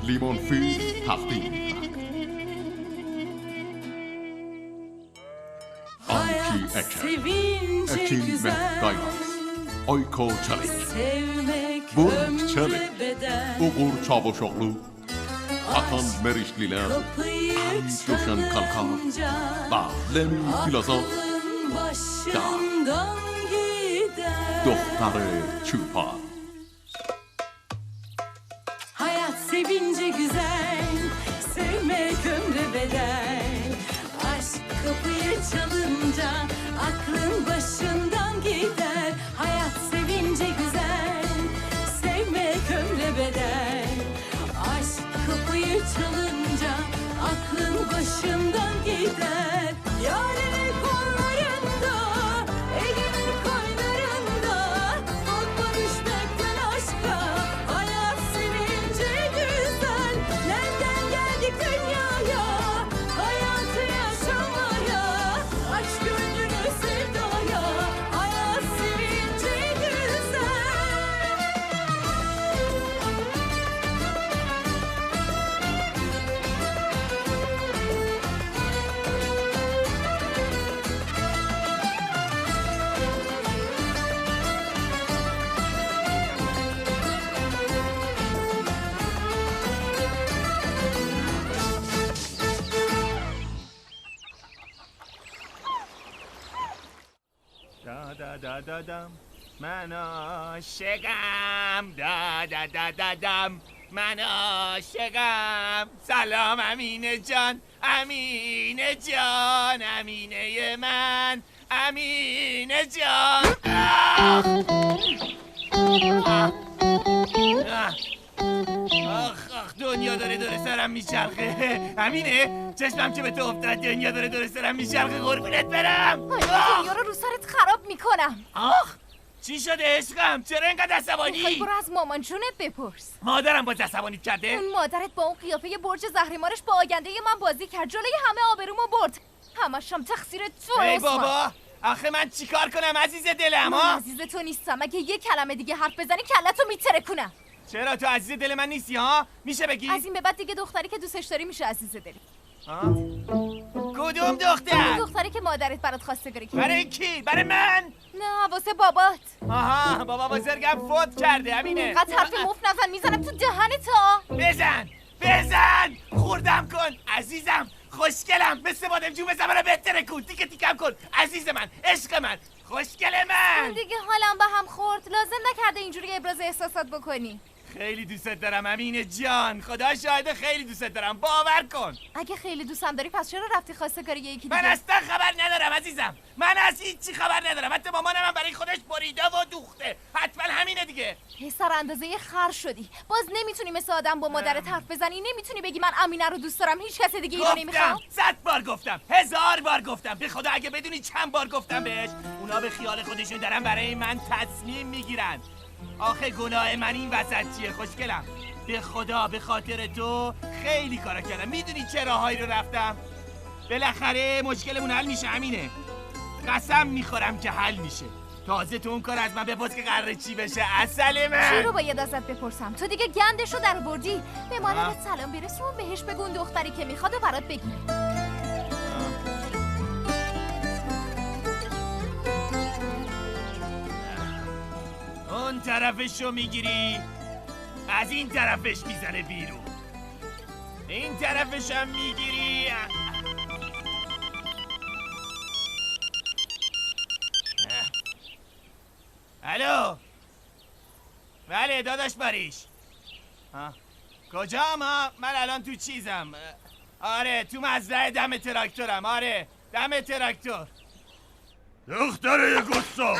لیمون فیلم تقدیم می‌کند. آنکی اکیم مکدایلاکس آیکو چلیک برد چلیک uğur Çavuşoğlu Hakan Merişliler Ali Coşan Kalkar ve Lemi Filozof da Doktarı Çırpar. Hayat sevince güzel, sevmek ömre bedel. Aşk kapıyı çalınca aklın başından gider. Hayat sevince güzel, sevmek ömre bedel. Aşk kapıyı çalınca aklın başından gider. Yarenin kollarında, elinin koynlarında. Korkma düşmekten aşka, hayat sevince güzel. Nereden geldik dünyaya, hayatı yaşamaya. Aç gönlünü sevdaya, hayat sevince güzel. دادم من عاشقم دادم من عاشقم سلام امینه جان امینه جان امینه من امینه جان آخ دنیا داره دور سرم میچرخه امینه چشمم که به تو افتاد دنیا داره دور سرم میچرخه قربونت برم دنیا رو سرت خراب میکنم. آخ چی شده عشقم چرا اینقدر عصبانی؟ میخوای برو از مامان جونت بپرس. مادرم باز عصبانیت کرده؟ اون مادرت با اون قیافه برج زهرمارش با آینده من بازی کرد، جلوی همه آبرومو برد. همشم تقصیر تو. ای بابا آخه من چیکار کنم عزیز دلم من ها؟ عزیز تو نیستم. اگه یه کلمه دیگه حرف بزنی کلتو میترکونم. چرا تو عزیز دل من نیستی ها؟ میشه بگی؟ از این به بعد دیگه دختری که دوستش داری میشه عزیز دلی. کدوم دختر؟ دختری که مادرت برات خواستگاری کرد. برای کی؟ برای من؟ نه واسه بابات. آها بابا بزرگم فوت کرده امینه. اینقدر حرف مفت نزن میزنم تو دهنت ها. بزن خوردم کن عزیزم خوشگلم مثل بادم جو بزن منو بهتره کن تیکه تیکم کن عزیز من عشق من خوشگل من دیگه حالم به هم خورد. لازم نکرده اینجوری ابراز احساسات بکنی. خیلی دوستت دارم امینه جان خدا شاهده خیلی دوستت دارم باور کن. اگه خیلی دوستم داری پس چرا رفتی خواستگاری یکی دیگه؟ من اصلا خبر ندارم عزیزم من از هیچی خبر ندارم حتی مامانم هم برای خودش بریده و دوخته حتما همینه دیگه. پسر اندازه خر شدی باز نمیتونی مثل آدم با مادرت حرف بزنی. نمیتونی بگی من امینه رو دوست دارم هیچ کس دیگه اینو نمیخوام. 100 بار گفتم 1000 بار گفتم به خدا اگه بدونی چند بار گفتم بهش اونا به خیال خودشون دارن برای من تصمیم میگیرن. آخه گناه من این وسط چیه خوشگلم؟ به خدا به خاطر تو خیلی کارا کردم. میدونی چه راههایی رو رفتم؟ بالاخره مشکلمون حل میشه امینه. قسم میخورم که حل میشه. تازه تو اون کار از من بپرس که قراره چی بشه عسل من. چی رو باید ازت بپرسم؟ تو دیگه گندشو در بردی. به مادرت سلام برسون بهش بگو اون دختری که میخواد و برات بگیره. اون طرفشو میگیری از این طرفش میزنه بیرون این طرفشم میگیری الو بله داداش باریش کجا ما؟ من الان تو چیزم آره تو مزرعه دم تراکتورم آره دم تراکتور دختره گستاخ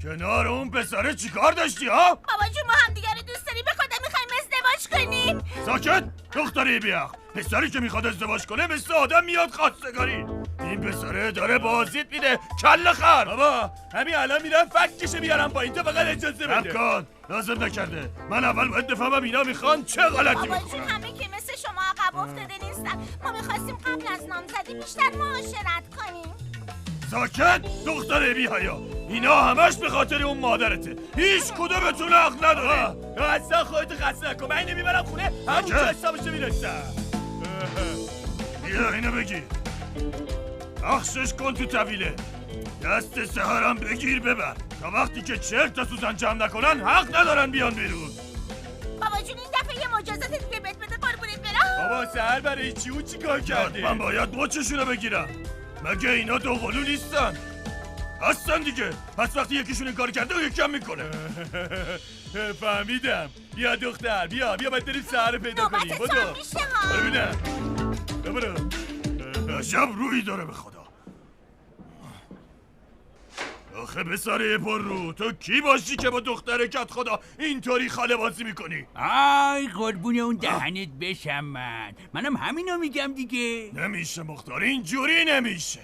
کنار اون پسره چیکار داشتی ها؟ بابا جون ما هم دیگه رو دوست داریم به خدا میخوایم ازدواج کنیم. ساکت دختره بیاخ پسری که میخواد ازدواج کنه مثل آدم میاد خواستگاری. این پسره داره بازیت میده کله خر. بابا همین الان میرم فکشو بیارم پایین تو فقط اجازه بده. کن لازم نکرده من اول باید بفهمم اینا میخوان چه غلطی بابا بکنن. جون همه که مثل شما عقب افتاده نیستن. ما میخواستیم قبل از نامزدی بیشتر معاشرت کنیم. ساکت دختره بی‌حیا اینا همش به خاطر اون مادرته. هیچ کدومتون حق نداره. اصلا خودت خسته نکن. من اینو میبرم خونه همونجا حسابش میرسم. بیا اینو بگیر. پخشش کن تو طویله. دست سهرم بگیر ببر. تا وقتی که 40 تا سوزن جمع نکنن حق ندارن بیان بیرون. بابا جون این دفعه یه مجازات دیگه بهت بده قربونت برم. بابا سهر برای چی اون چی کار کرده؟ من باید مچشونو بگیرم. مگه اینا دو قلو نیستن؟ هستن دیگه. پس وقتی یکیشون این کار کرده و یکی هم میکنه. فهمیدم. بیا دختر بیا باید بریم سهر پیدا کنیم. نوبت تو میشه ها. ببینم. ببینم. عجب روی داره به خدا. آخه بساره پر رو، تو کی باشی که با دختر کت خدا اینطوری خاله بازی میکنی؟ آی قربون اون دهنت بشم منم همینو میگم دیگه. نمیشه مختار، اینجوری نمیشه.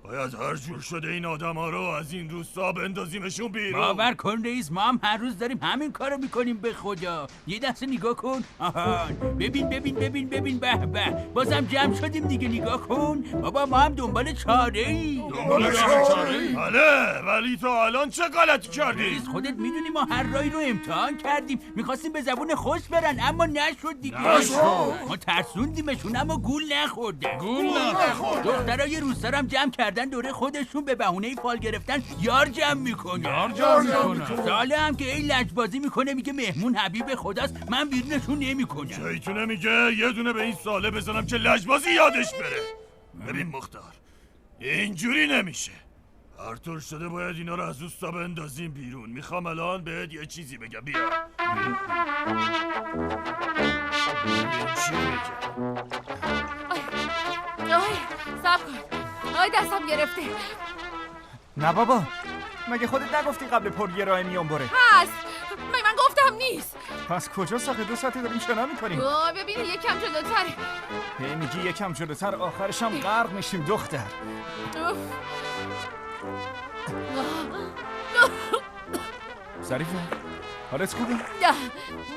باید هر جور شده این آدم ها رو از این روستا بندازیمشون بیرون. باور کن رئیس، ما هم هر روز داریم همین کارو میکنیم. به خدا یه دسته نگاه کن. آهان ببین به بازم جمع شدیم دیگه. نگاه کن بابا، ما هم دنبال چاره ای. بله ولی تا الان چه غلطی کردی؟ رئیس خودت میدونی ما هر راهی رو امتحان کردیم. میخواستیم به زبون خوش برن اما نشد دیگه. ما ترسوندیمشون اما گول نخوردن. دخترای روستا هم جمع کردن دوره خودشون به بهونه فال گرفتن یار جمع میکنن. ساله هم که این لجبازی میکنه میگه مهمون حبیب خداست، من بیرونشون نمیکنم. شیطونه میگه یه دونه به این ساله بزنم که لجبازی یادش بره. ببین مختار، اینجوری نمیشه. هر طور شده باید اینا رو از روستا بندازیم بیرون. میخوام الان بهت یه چیزی بگم. بیا چی میگه؟ صبر کن. دستم گرفته. نه بابا، مگه خودت نگفتی قبل پرگرای میام بره؟ هست. من گفتم نیست. پس کجاست آخه؟ 2 ساعته داریم شنا میکنیم. ببین یکم جلوتره. هی میگی یکم جلوتر، آخرش هم غرق میشیم دختر. ظریفه؟ حالت خوبه؟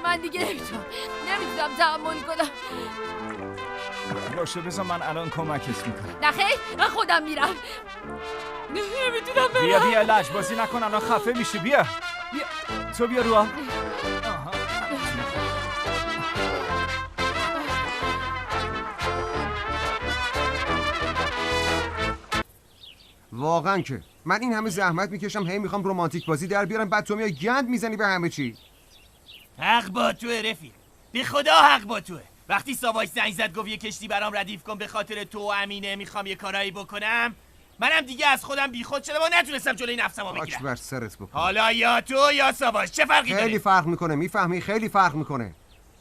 من دیگه نمیتونم تحمل کنم. باشه بذار من الان کمکت میکنم. نه خیر، من خودم میرم. نمیتونم برم. بیا لجبازی نکن، الان خفه میشی. بیا تو بیا رو. واقعا که من این همه زحمت میکشم، هی میخوام رمانتیک بازی در بیارم، بعد تو میای گند میزنی به همه چی. حق با توه رفیق، به خدا حق با توه. وقتی ساواش زنگ زد گفت یه کشتی برام ردیف کن به خاطر تو و امینه میخوام یه کارایی بکنم، منم دیگه از خودم بیخود شدم و نتونستم جلوی نفسمو بگیرم. آچ بر سرت بکن. حالا یا تو یا ساواش چه فرقی داره؟ خیلی فرق میکنه، میفهمی؟ خیلی فرق میکنه.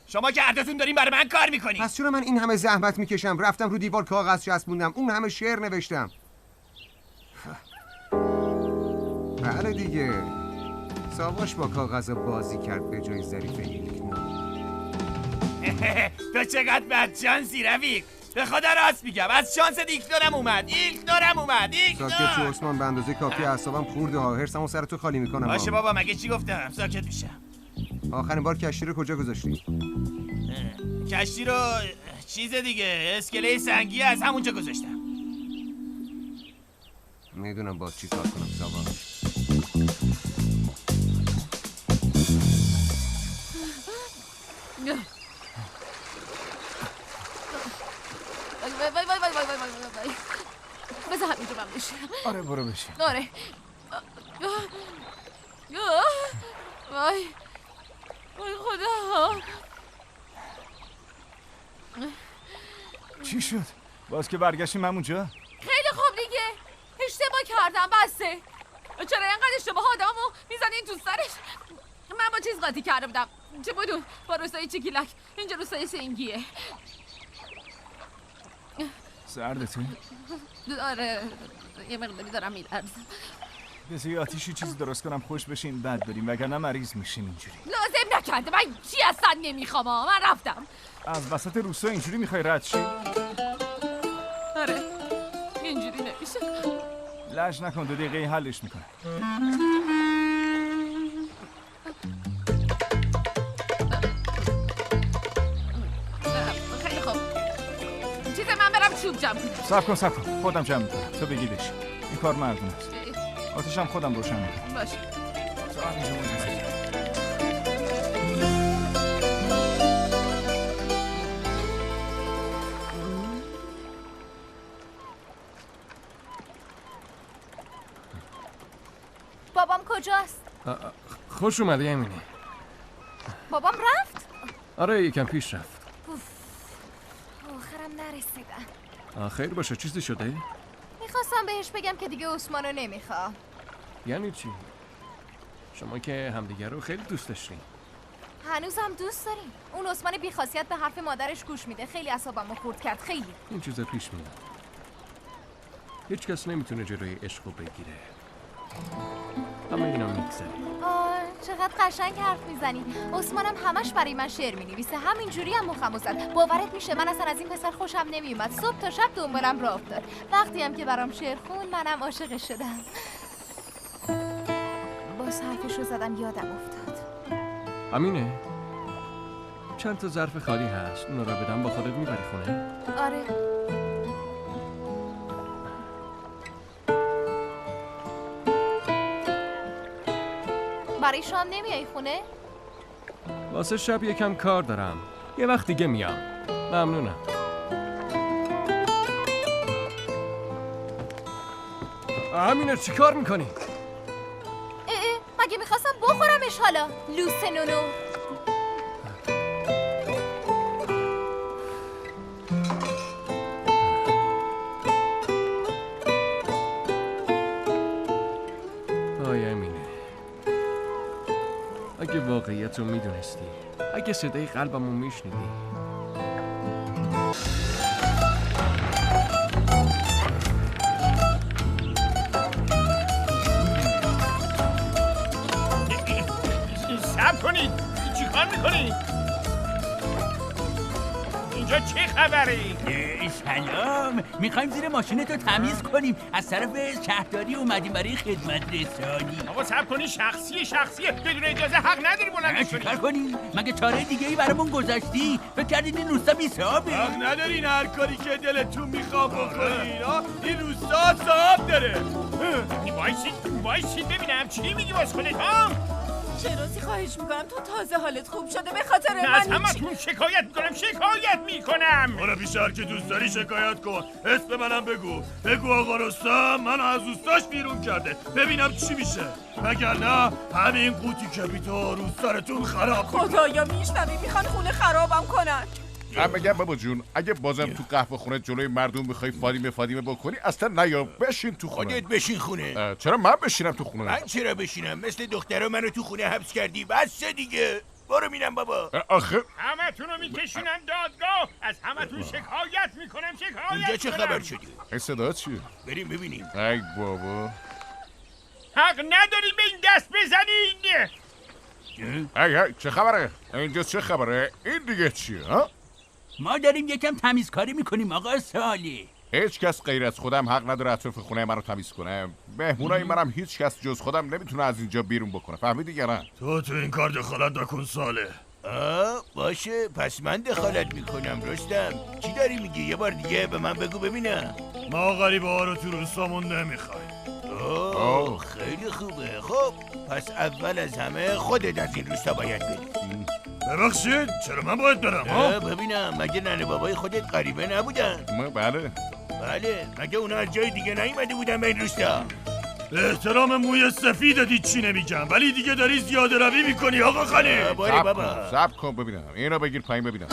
شما که هردتون دارین برای من کار میکنین. پس چرا من این همه زحمت میکشم، رفتم رو دیوار کاغذ چسبوندم، اون همه شعر نوشتم. بله دیگه، ساواش با کاغذ بازی کرد به جای ظریف ایلکنام. تو چقدر بدشانسی رفیق. به خدا راست میگم، از شانس ایلکنام اومد. ساکت شو عثمان، به اندازه کافی اعصابم خورده ها، حرسمو سر تو خالی میکنم. باشه بابا، مگه چی گفتم؟ ساکت میشم. آخرین بار کشتی رو کجا گذاشتی؟ کشتی رو چیز دیگه، اسکله سنگی از همونجا گذاشتم. میدونم باز چی کار کنم ساواش. وای بذار همینجا من بشینم. آره برو بشین. آره. وای خدا. چی شد؟ باز که برگشتیم همونجا؟ خیلی خوب دیگه، اشتباه کردم بسه. چرا اینقدر اشتباه آدمو میزنین تو سرش؟ من با چیز قاطی کرده بودم، چه بدون با روستای چیکیلک. اینجا روستای سنگیه. سردته؟ آره یه مقداری دارم میلرزم. بذار یه آتیشی چیزی درست کنم خوش بشین بعد بریم، وگرنه مریض میشین اینجوری. لازم نکرده، من چی اصلا نمیخوام. من رفتم. از وسط روستا اینجوری میخوای رد شی؟ آره اینجوری نمیشه. لج نکن، 2 دقیقه حلش میکنه. خیلی خوب. چیز من برم چوب جمع کنم. صبر کن خودم جمع میکنم، تو بگی بشین. این کار مردم است. آتیشم خودم روشن میکنم. باشه. اینجا منتظر. بابام کجاست؟ خوش اومدی امینه. بابام رفت؟ آره یکم پیش رفت. آخرم نرسیدم. خیر باشه چیزی شده؟ میخواستم بهش بگم که دیگه عثمانو نمیخوام. یعنی چی؟ شما که همدیگه رو خیلی دوست داشتین. هنوزم دوست داریم. اون عثمان بیخاصیت به حرف مادرش گوش میده. خیلی اعصابمو خورد کرد. خیلی. این چیزا پیش میاد. هیچ کس نمیتونه جلوی عشق رو بگیره. همه اینا میگذره. چقدر قشنگ حرف میزنی. عثمانم همش برای من شعر مینویسه. همینجوری هم مخمو زد. باورت میشه من اصلا از این پسر خوشم نمیومد. صبح تا شب دنبالم راه افتاد. وقتی هم که برام شعر خون منم عاشقش شدم. باز حرفشو زدم یادم افتاد. امینه چند تا ظرف خالی هست. اونا رو بدم با خودت میبری خونه؟ آره. برای شام نمیای خونه؟ واسه شب یکم کار دارم. یه وقت دیگه میام. ممنونم. امینه چی کار میکنی؟ مگه میخواستم بخورمش حالا لوس نونو. آی امینه اگه واقعیت رو میدونستی، اگه صدای قلبمو میشنیدی. صبر کنید. چی کار میکنید؟ اینجا چه خبره؟ سلام، میخوایم زیر ماشینتو تمیز کنیم. از طرف شهرداری اومدیم برای خدمت رسانی. آقا صبر کنید. شخصیه بدون اجازه حق نداری بلندش کنید. چیکار کنیم؟ مگه چاره دیگه ای برامون گذاشتی؟ فکر کردین این روستا بی‌صاحبه؟ حق ندارین هر کاری که دلتون میخواد بکنین. این روستا صاحب داره. وایسید ببینم چی میگی باز خودت ها؟ شیرازی خواهش میکنم تو تازه حالت خوب شده به خاطر من. از همتون شکایت میکنم. حالا بیشتر که دوست داری شکایت کن. اسم منم بگو آقا رستم منو از دوستاش بیرون کرده. ببینم چی میشه. وگرنه همین قوطی کبریتو رو سرتون خراب کنم. خدایا میشنوی میخوان خونه خرابم کنن. من بگم بابا جون اگه بازم تو قهوه خونه جلوی مردم بخوای فاطمه بکنی اصلا نیا بشین تو خونه. خودت بشین خونه. چرا من بشینم تو خونه؟ من چرا بشینم؟ مثل دخترها منو تو خونه حبس کردی. بس دیگه. برو میرم بابا. آخه همتونو میکشونم دادگاه. از همتون شکایت میکنم. اینجا چه خبر شدی؟ این صدا چیه؟ بریم ببینیم. ای بابا حق نداری به این دست بزنین. ای چه خبره؟ اینجا چه خبره؟ این دیگه چیه ها؟ ما داریم یکم تمیزکاری میکنیم آقا صالح. هیچ کس غیر از خودم حق نداره اطراف خونه من رو تمیز کنه. مهمونای منم هیچ کس جز خودم نمیتونه از اینجا بیرون بکنه. فهمیدی یا نه؟ تو این کار دخالت نکن صالح. باشه پس من دخالت میکنم. رستم چی داری میگی؟ یه بار دیگه به من بگو ببینم. ما غریبه ها رو تو روستامون نمیخوایم. خیلی خوبه. خب پس اول از همه خودت از این روستا باید بری. ببخشید چرا من باید برم؟ ببینم مگه ننه بابای خودت غریبه نبودن؟ بله مگه اونا از جای دیگه نیومده بودن به این روستا؟ احترام موی سفید دید چی نمیگم ولی دیگه داری زیاده روی میکنی آقا خاله. باری بابا صبر کن ببینم. اینو بگیر پایین ببینم.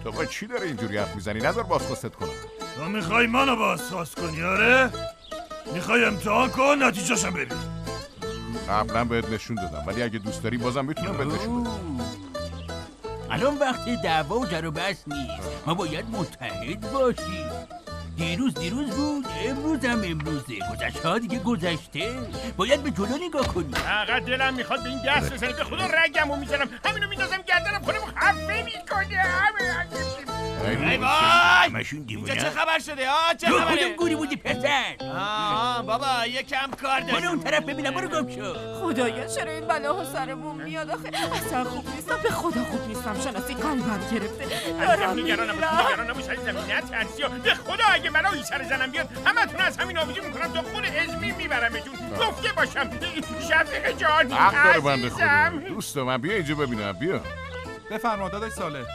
تو با چی داره اینجوری حرف میزنی؟ نذار بازخواستت کنم. تو میخوای منو بازخواست کنی؟ آره؟ میخوای امتحان کن نتیجه‌شم ببین. قبلا بهت نشون دادم ولی اگه دوست داری بازم میتونم بهت نشون بدم. الان وقت دعوا و جر و بحث نیست. ما باید متحد باشیم. دیروز بود، امروز هم امروزه. گذشته ها دیگه گذشته. باید به جلو نگاه کنیم. فقط دلم میخواد به این دست بزنه. به خدا رگمو میزنم. همینو میندازم گردنم خودمو خفه میکنه. ای وای مشون اینجا دیوونه چه خبر شده ها؟ چه تو خبره؟ کدوم گوری بودی پسر؟ بابا یکم کار برو داشتم. اون طرف ببینم، برو گم شو. خدایا چرا این بلاها سرمون میاد آخه اصلا خوب نیستم، به خدا خوب نیستم، شناسی قلبم گرفته دارم نگران نباش زمین ترسی به خدا اگه بلایی سر زنم بیاد همتون از همین آبجو میکنم تا خود ازمی میبرمتون. گفته باشم شفیق جانی حق داره بنده خدا. عزیزم. دوست من بیا اینجا ببینم، بیا. بفرما داداش ساله.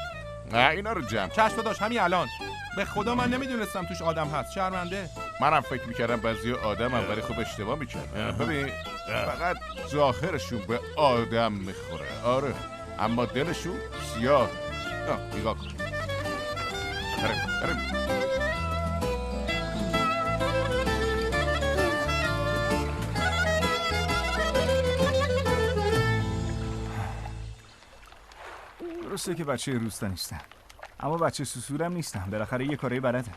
نه اینا رو جمع. چشم داداش همین الان. به خدا من نمیدونستم توش آدم هست، شرمنده. منم فکر میکردم بعضی آدم ولی خب اشتباه میکردم. ببین فقط ظاهرشون به آدم میخوره، آره، اما دلشون سیاه. نگاه کن. بریم. درسته که بچه روستا نیستم، اما بچه سوسورم نیستم. بالاخره یه کاری بلدم.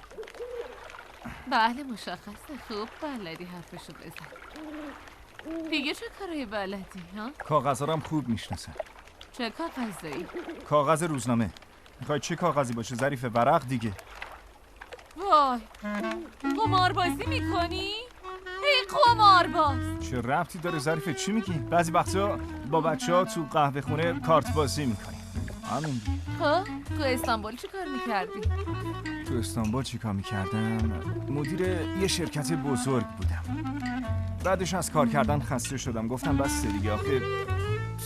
بله مشخصه، خوب بلدی حرفشو بزن. دیگه چه کارایی بلدی ها؟ کاغذارم خوب میشناسم. چه کاغذایی؟ کاغذ روزنامه. میخوای چه کاغذی باشه؟ ظریف ورق دیگه. وای قماربازی میکنی؟ ای قمارباز. چه ربطی داره ظریف؟ چی میگی؟ بعضی وقتا با بچه‌ها تو قهوه خونه کارت بازی میکنیم. همین. خب تو استانبول چی کار میکردی؟ تو استانبول چی کار میکردم؟ مدیر یه شرکت بزرگ بودم. بعدش از کار کردن خسته شدم، گفتم بس دیگه، آخه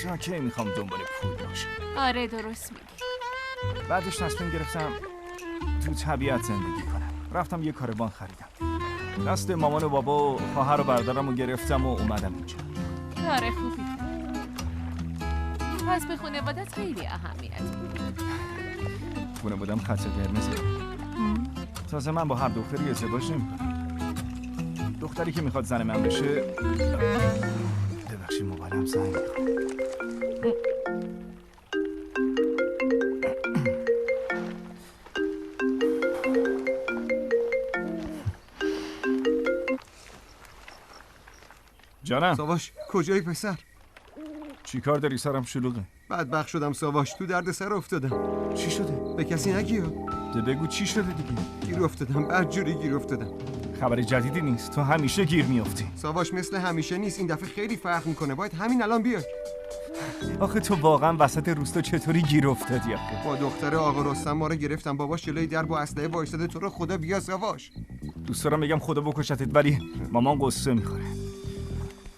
تا کی میخوام دنبال پول باشم. آره درست میگی. بعدش تصمیم گرفتم تو طبیعت زندگی کنم. رفتم یه کاروان خریدم. دست مامان و بابا و خواهر و برادرم رو گرفتم و اومدم اینجا. کار خوبی. پس به خانوادت خیلی اهمیت بود. خانوادم خط قرمزه. تازه من با هر دختری ازدواج نمی‌کنم. دختری که میخواد زن من بشه، ببخشید موبایلم زنگ می‌خوره. جانم. ساواش کجایی پسر؟ چی کار داری؟ سرم شلوغه. بدبخت شدم ساواش، تو درد سر افتادم. چی شده؟ به کسی نگی. بگو چی شده دیگه. گیر افتادم، بدجوری گیر افتادم. خبر جدیدی نیست، تو همیشه گیر میافتی. ساواش مثل همیشه نیست، این دفعه خیلی فرق میکنه. باید همین الان بیای. آخه تو واقعا وسط روستا چطوری گیر افتادی آخه؟ با دختر آقا رستم ما رو گرفتم، باباش جلوی در با اسلحه وایساده. تو رو خدا بیا ساواش. دوست دارم بگم خدا بکشتت ولی مامان قصه میخوره.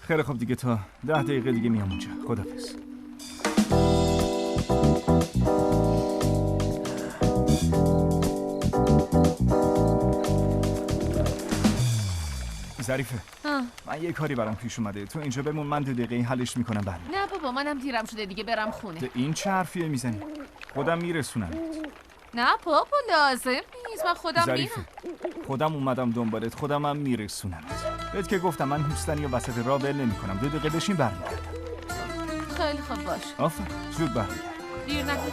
خیلی خوب دیگه، تا 10 دقیقه دیگه میام اونجا. خدافظ. ظریفه، من یه کاری برام پیش اومده. تو اینجا بمون، من 2 دقیقه حلش میکنم برم. نه بابا منم دیرم شده دیگه، برم خونه. این چه حرفیه میزنی؟ خودم میرسونم. نه بابا لازم نیست، من خودم ظریفه، میرم. خودم اومدم دنبالت، خودم هم میرسونم. بهت که گفتم من هیچستانی و وسط راه ول نمیکنم. 2 دقیقه بشین برمیگردم. خیلی خوب باش. آفرین، زود برمیگردم. دیر نکن.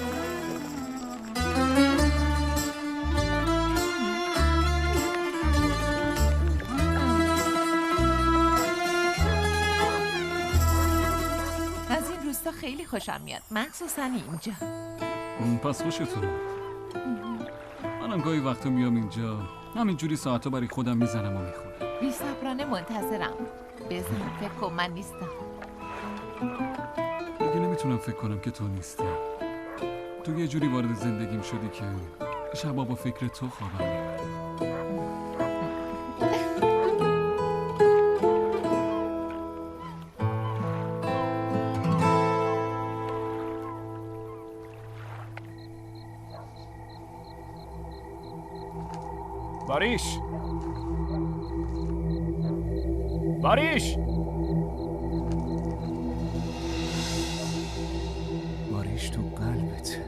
از این روستا خیلی خوشم میاد، مخصوصا اینجا. پس خوشتونه. منم گاهی وقتا میام اینجا، همینجوری ساعتا برای خودم میزنم و میخونم. بی‌صبرانه منتظرم. بزن فکر کن من نیستم. دیگه نمیتونم فکر کنم که تو نیستی. تو یه جوری وارد زندگیم شدی که شبا با فکر تو خوابم میبره. باریش، باریش، باریش تو قلبت.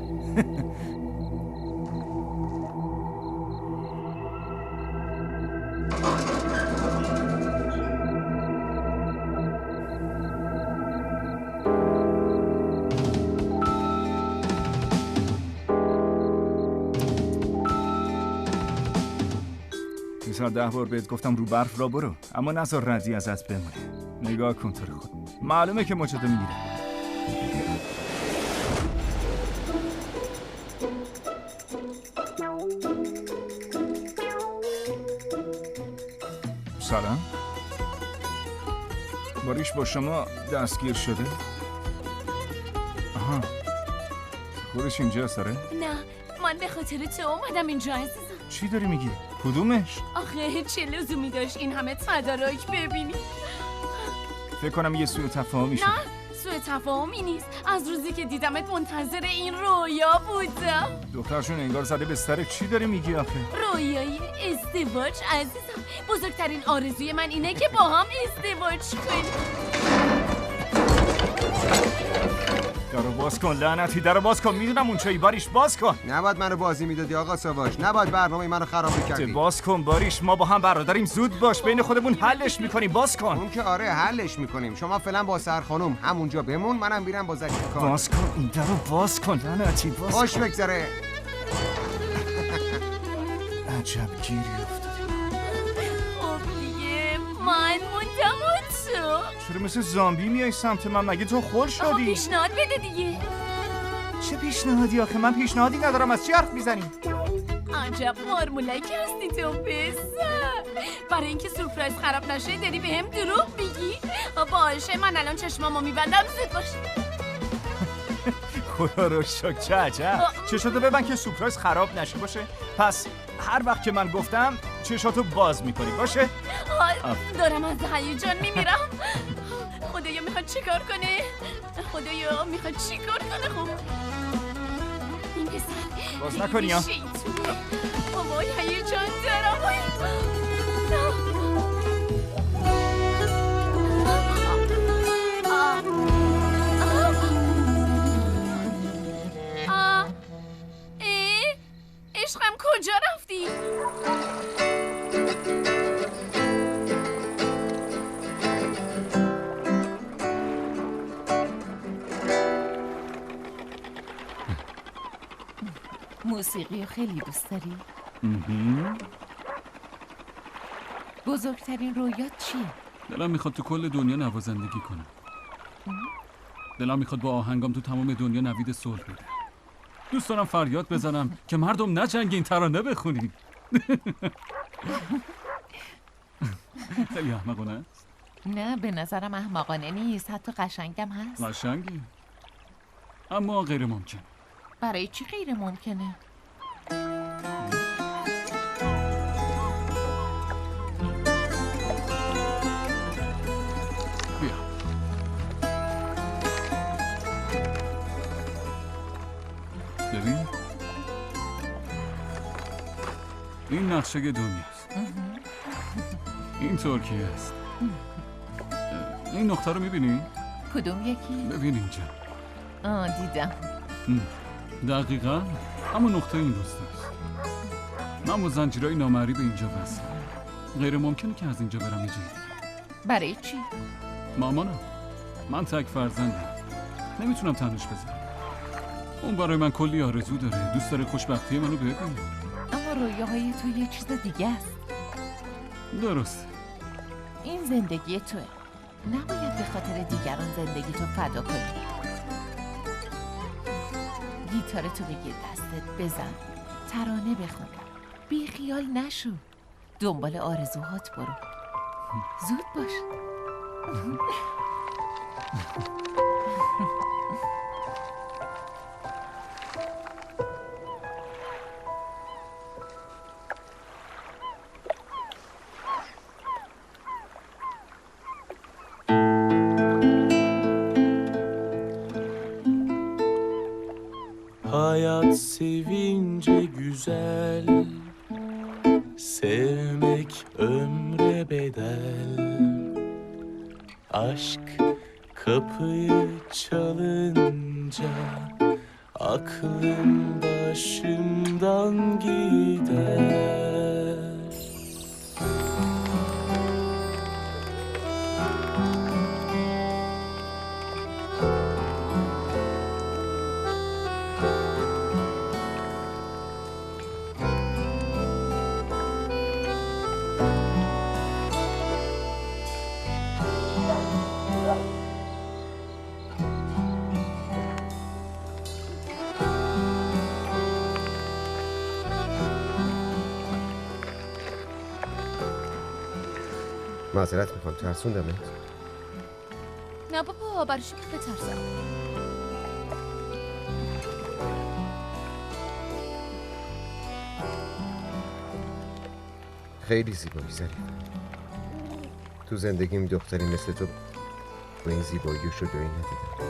مثلا 10 بار بهت گفتم رو برف را برو، اما نذار ردی ازت بمونه. نگاه کن تو رو خود، معلومه که مچتو میگیره. سلام. باریش با شما دستگیر شده؟ آها. خودش اینجا داره؟ نه، من به خاطر تو اومدم اینجا عزیزم. چی داری میگی؟ کدومش؟ آخه چه لزومی داشت این همه تدارک ببینی؟ فکر کنم یه سوء تفاهمی شد. نه، سوء تفاهمی نیست. از روزی که دیدمت منتظر این رویا بودم. دخترشون انگار زده به سر. چی داری میگی آخه؟ رویای ازدواج عزیزم. بزرگترین آرزوی من اینه که با هم ازدواج کنیم. درو باز کن لعنتی، درو باز کن. میدونم اون چایی. باریش باز کن. نباید منو بازی میدادی آقا ساواش، نباید برنامه منو خراب میکردی. باز کن باریش، ما با هم برادریم. زود باش، بین خودمون حلش میکنیم. باز کن. اون که آره حلش میکنیم. شما فعلا با سر خانم همونجا بمون، منم میرم با زکی کار. باز کن این درو باز کن لعنتی، باز کن. خوش بگذره. عجب گیری افتادیم. خب دیگه من موندم و تو. چرا مثل زامبی میای سمت من؟ مگه تو خل شدی؟ پیشنهاد بده دیگه. چه پیشنهادی آخه؟ من پیشنهادی ندارم. از چی حرف میزنی؟ عجب مارمولک هستی تو پسر. برای اینکه سورپرایز خراب نشه داری به هم دروغ میگی؟ باشه من الان چشمامو میبندم. زود باش. خدا رو شکر. چه عجب. چشاتو ببند که سورپرایز خراب نشه. باشه پس هر وقت که من گفتم چشاتو باز میکنی. باشه دارم از هیجان میمیرم. خدایا میخواد چیکار کنه؟ خدایا میخواد چیکار کنه؟ خب این پسر باز نکنی ها. وای هیجان دارم. عشقم کجا رفتی؟ موسیقی رو خیلی دوست داری؟ بزرگترین رویات چیه؟ دلم میخواد تو کل دنیا نوازندگی کنم. دلم میخواد با آهنگام تو تمام دنیا نوید صلح بده. دوست دارم فریاد بزنم که مردم نجنگین، ترانه بخونین. خیلی احمقانه است. نه به نظرم احمقانه نیست، حتی قشنگم هست. قشنگی اما غیر ممکن. برای چی غیر ممکنه؟ بیا. ببین این نقشه دنیاست. این ترکیه است. این نقطه رو میبینی؟ کدوم یکی؟ ببین اینجا. دیدم. دقیقا همون نقطه این روستاست. من با زنجیرهای نامری به اینجا وصلم. غیر ممکنه که از اینجا برم یه جایی. برای چی؟ مامانم، من تک فرزندم، نمیتونم تنهاش بذارم. اون برای من کلی آرزو داره، دوست داره خوشبختی منو ببینه. اما رویاهای تو یه چیز دیگه است. درست. این زندگی توه، نباید به خاطر دیگران زندگی تو فدا کنی. گیتارتو بگیر دستت، بزن، ترانه بخون، بی خیال نشو، دنبال آرزوهات برو. زود باش. Hayat sevince güzel, sevmek ömre bedel. Aşk kapıyı çalınca aklım başımdan gider. معذرت میخوام ترسوندمت. نه بابا، برای چی من بترسم؟ خیلی زیبایی ظریف. تو زندگیم دختری مثل تو به این زیبایی و شجاعی ندیدم.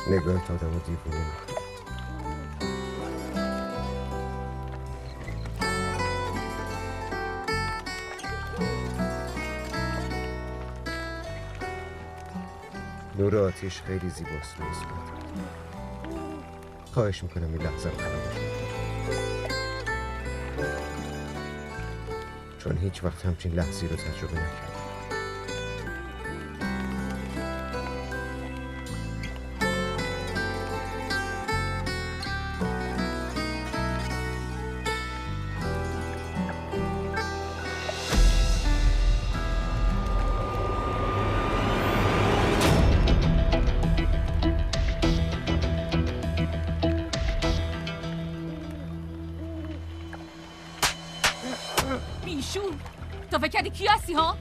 نگاهت آدمو دیوونه می‌کنه. نور آتیش خیلی زیباست روی صورتت. خواهش میکنم این لحظه رو فراموش نکن، چون هیچ وقت همچین لحظی رو تجربه نکردم. بیشون تو فکر کردی کی هستی ها؟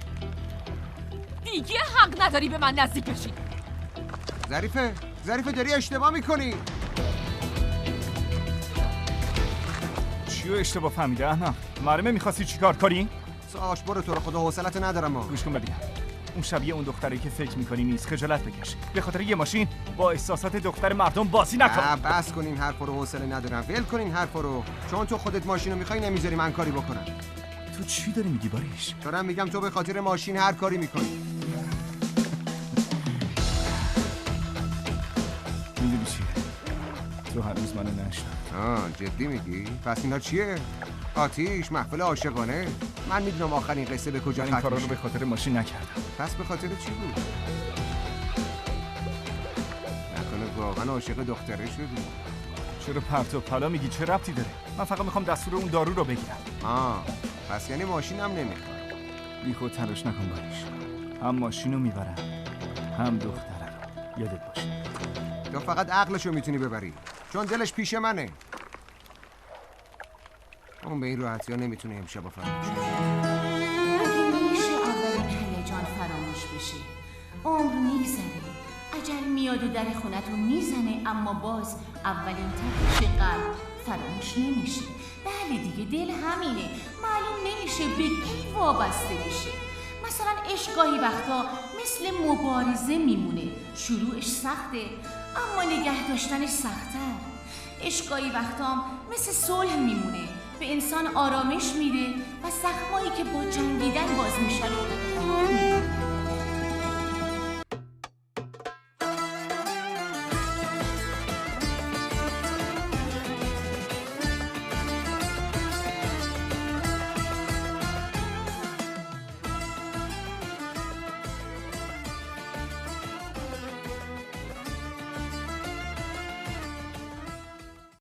دیگه حق نداری به من نزدیک بشی. ظریفه داری اشتباه میکنی. چیو اشتباه فهمیده احمق؟ معلومه میخواستی چیکار کنی؟ ساش برو، تو رو خدا حوصله‌تو ندارم ما. گوش کن ببینم، اون شبیه اون دختری که فکر میکنی نیست. خجالت بکش، به خاطر یه ماشین با احساسات دختر مردم بازی نکن. بس کن این حرف رو، حوصله ندارم. ول کن این حرف رو، چون تو خودت ماشین رو میخوای نمیذاری من کاری بکنم. تو چی داری میگی باریش؟ دارم میگم تو به خاطر ماشین هر کاری میکنی. میدونی چیه؟ تو هنوز منو نشناختی. جدی میگی؟ پس اینا چیه؟ آتیش، محفل عاشقانه؟ من میدونم آخرین قصه به کجا ختم میشه. این کارا رو به خاطر ماشین نکردم. پس به خاطر چی بود؟ نکنه واقعا عاشق دختره شدی؟ چرا پرت و پلا میگی؟ چه ربطی داره؟ من فقط میخوام دستور اون دارو رو بگیرم. پس یعنی ماشینم نمیخواد. بی خود تلاش نکن باریش. هم ماشینو میبرم، هم دختره رو. یادت باشه. تو فقط عقلشو میتونی ببری، چون دلش پیش منه. اون به این راحتی ها نمیتونه امشب فراموش کنه. اگه میشه اولین هیجان فراموش بشه، عمر میگذره، اجل میاد و در خونتو میزنه، اما باز اولین تپش قلب فراموش نمیشه. بله دیگه، دل همینه، معلوم نمیشه به کی وابسته میشه. مثلا عشق گاهی وقتا مثل مبارزه میمونه، شروعش سخته اما نگه داشتنش سخت‌تر. عشق گاهی وقتا مثل صلح میمونه، به انسان آرامش میده و زخمایی که با جنگیدن باز میشن رو کور میکنه.